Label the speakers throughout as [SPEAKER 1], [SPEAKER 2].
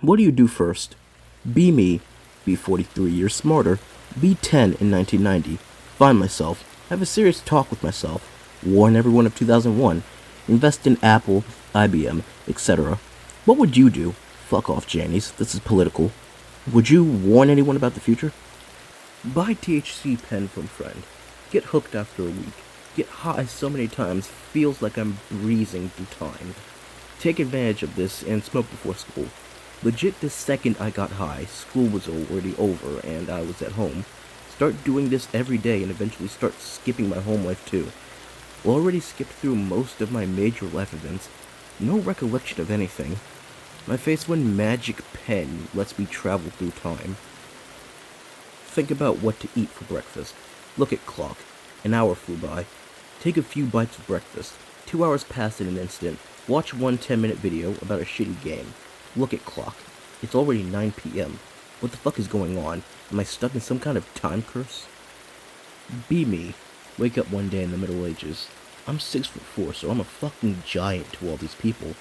[SPEAKER 1] What do you do first? Be me, be 43 years smarter, be 10 in 1990, find myself, have a serious talk with myself, warn everyone of 2001, invest in Apple, IBM, etc. What would you do? Fuck off, Janice, this is political. Would you warn anyone about the future? Buy THC pen from friend. Get hooked after a week. Get high so many times feels like I'm breezing through time. Take advantage of this and smoke before school. Legit the second I got high, school was already over and I was at home. Start doing this every day and eventually start skipping my home life too. Already skipped through most of my major life events. No recollection of anything. My face when magic pen lets me travel through time. Think about what to eat for breakfast. Look at clock. An hour flew by. Take a few bites of breakfast. 2 hours pass in an instant. Watch one 10-minute video about a shitty game. Look at clock. It's already 9 p.m. What the fuck is going on? Am I stuck in some kind of time curse? Be me. Wake up one day in the Middle Ages. I'm 6'4", so I'm a fucking giant to all these people.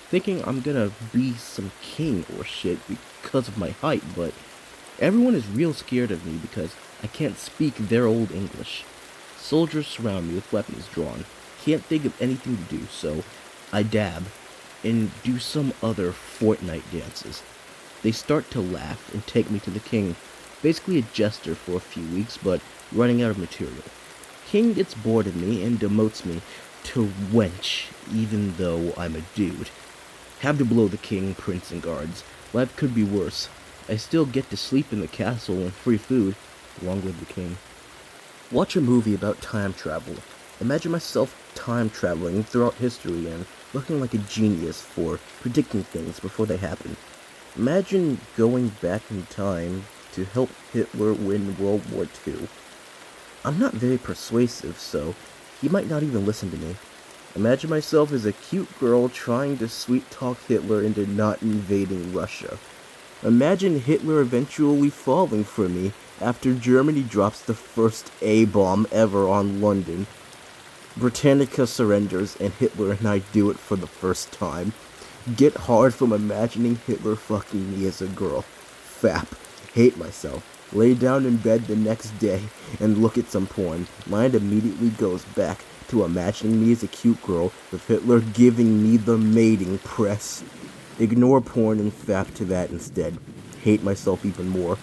[SPEAKER 1] Thinking I'm gonna be some king or shit because of my height, but everyone is real scared of me because I can't speak their old English. Soldiers surround me with weapons drawn. Can't think of anything to do, so I dab and do some other Fortnite dances. They start to laugh and take me to the king. Basically a jester for a few weeks, but running out of material. King gets bored of me and demotes me to wench, even though I'm a dude. Have to blow the king, prince, and guards. Life could be worse. I still get to sleep in the castle and free food, along with the king. Watch a movie about time travel. Imagine myself time traveling throughout history and looking like a genius for predicting things before they happen. Imagine going back in time to help Hitler win World War II. I'm not very persuasive, so he might not even listen to me. Imagine myself as a cute girl trying to sweet-talk Hitler into not invading Russia. Imagine Hitler eventually falling for me after Germany drops the first A-bomb ever on London. Britannica surrenders and Hitler and I do it for the first time. Get hard from imagining Hitler fucking me as a girl. Fap. Hate myself. Lay down in bed the next day and look at some porn. Mind immediately goes back to imagining me as a cute girl with Hitler giving me the mating press. Ignore porn and fap to that instead. Hate myself even more.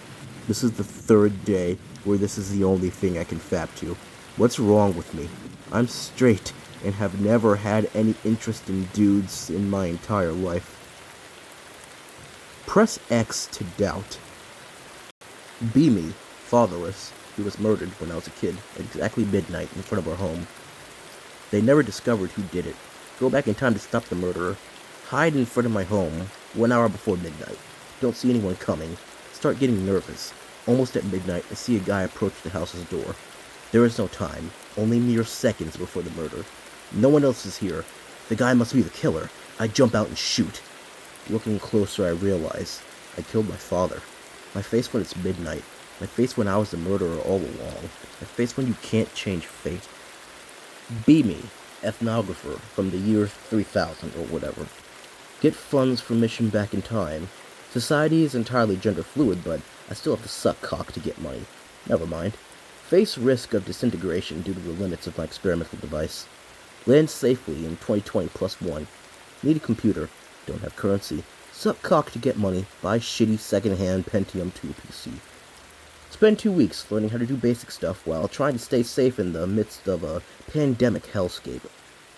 [SPEAKER 1] This is the third day where this is the only thing I can fap to. What's wrong with me? I'm straight and have never had any interest in dudes in my entire life. Press X to doubt. Be me, fatherless. He was murdered when I was a kid, at exactly midnight in front of our home. They never discovered who did it. Go back in time to stop the murderer. Hide in front of my home 1 hour before midnight. Don't see anyone coming. Start getting nervous. Almost at midnight, I see a guy approach the house's door. There is no time, only mere seconds before the murder. No one else is here. The guy must be the killer. I jump out and shoot. Looking closer, I realize I killed my father. My face when it's midnight. My face when I was the murderer all along. My face when you can't change fate. Be me, ethnographer from the year 3000 or whatever. Get funds for mission back in time. Society is entirely gender fluid, but I still have to suck cock to get money. Never mind. Face risk of disintegration due to the limits of my experimental device. Land safely in 2020 plus 1. Need a computer. Don't have currency. Suck cock to get money. Buy shitty second-hand Pentium 2 PC. Spend 2 weeks learning how to do basic stuff while trying to stay safe in the midst of a pandemic hellscape.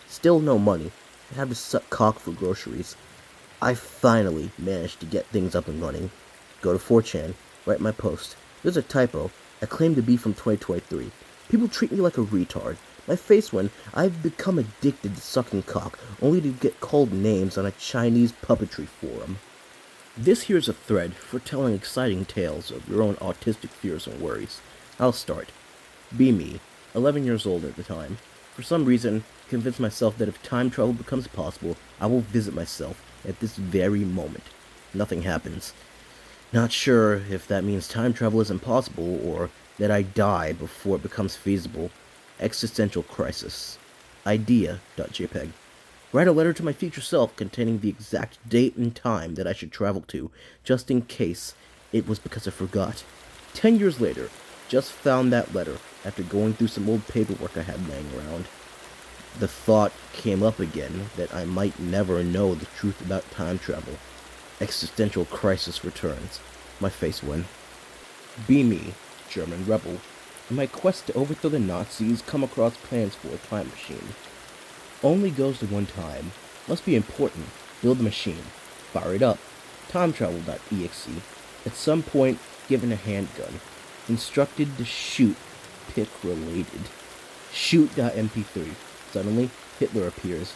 [SPEAKER 1] Still no money. I have to suck cock for groceries. I finally managed to get things up and running. Go to 4chan. Write my post. There's a typo. I claim to be from 2023. People treat me like a retard. My face when I've become addicted to sucking cock, only to get called names on a Chinese puppetry forum. This here's a thread for telling exciting tales of your own autistic fears and worries. I'll start. Be me, 11 years old at the time. For some reason, convinced myself that if time travel becomes possible, I will visit myself at this very moment. Nothing happens. Not sure if that means time travel is impossible or that I die before it becomes feasible. Existential crisis. Idea.jpg. Write a letter to my future self containing the exact date and time that I should travel to, just in case it was because I forgot. 10 years later, just found that letter after going through some old paperwork I had laying around. The thought came up again that I might never know the truth about time travel. Existential crisis returns. My face went. Be me, German rebel. In my quest to overthrow the Nazis, come across plans for a time machine. Only goes to one time. Must be important. Build the machine. Fire it up. Timetravel.exe. At some point, given a handgun. Instructed to shoot. Pick related. Shoot.mp3. Suddenly, Hitler appears.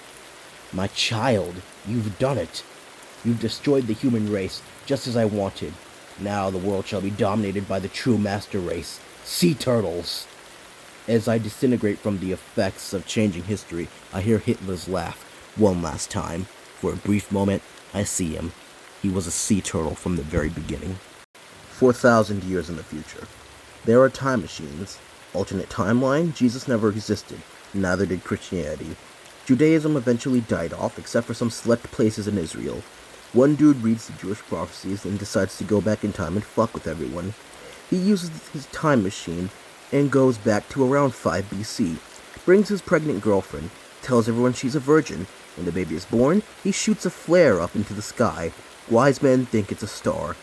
[SPEAKER 1] My child, you've done it. You've destroyed the human race, just as I wanted. Now the world shall be dominated by the true master race, sea turtles. As I disintegrate from the effects of changing history, I hear Hitler's laugh one last time. For a brief moment, I see him. He was a sea turtle from the very beginning. 4,000 years in the future. There are time machines. Alternate timeline, Jesus never existed. Neither did Christianity. Judaism eventually died off, except for some select places in Israel. One dude reads the Jewish prophecies and decides to go back in time and fuck with everyone. He uses his time machine and goes back to around 5 BC. Brings his pregnant girlfriend, tells everyone she's a virgin. When the baby is born, he shoots a flare up into the sky. Wise men think it's a star.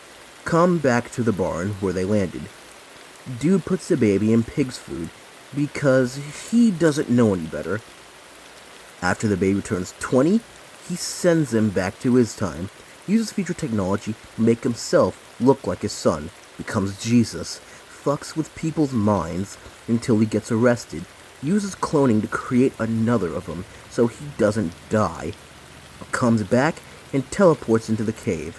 [SPEAKER 1] Come back to the barn where they landed. Dude puts the baby in pig's food because he doesn't know any better. After the baby turns 20, he sends him back to his time, uses future technology to make himself look like his son, becomes Jesus, fucks with people's minds until he gets arrested, uses cloning to create another of him so he doesn't die, comes back and teleports into the cave,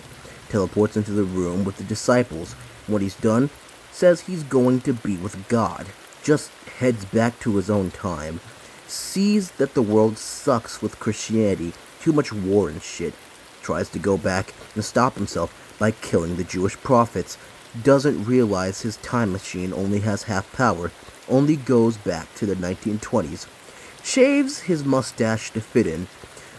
[SPEAKER 1] teleports into the room with the disciples. When he's done, says he's going to be with God, just heads back to his own time, sees that the world sucks with Christianity, too much war and shit, tries to go back and stop himself by killing the Jewish prophets, doesn't realize his time machine only has half power, only goes back to the 1920s, shaves his mustache to fit in,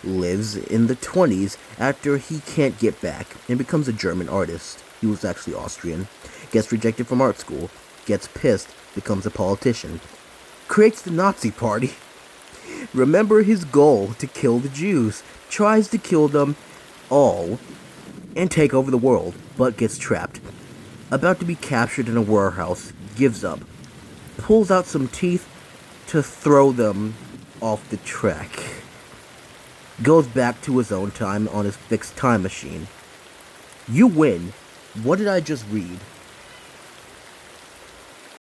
[SPEAKER 1] lives in the 20s after he can't get back, and becomes a German artist. He was actually Austrian. Gets rejected from art school, gets pissed, becomes a politician, creates the Nazi Party. Remember his goal to kill the Jews, tries to kill them all and take over the world, but gets trapped. About to be captured in a warehouse, gives up, pulls out some teeth to throw them off the track. Goes back to his own time on his fixed time machine. You win. What did I just read?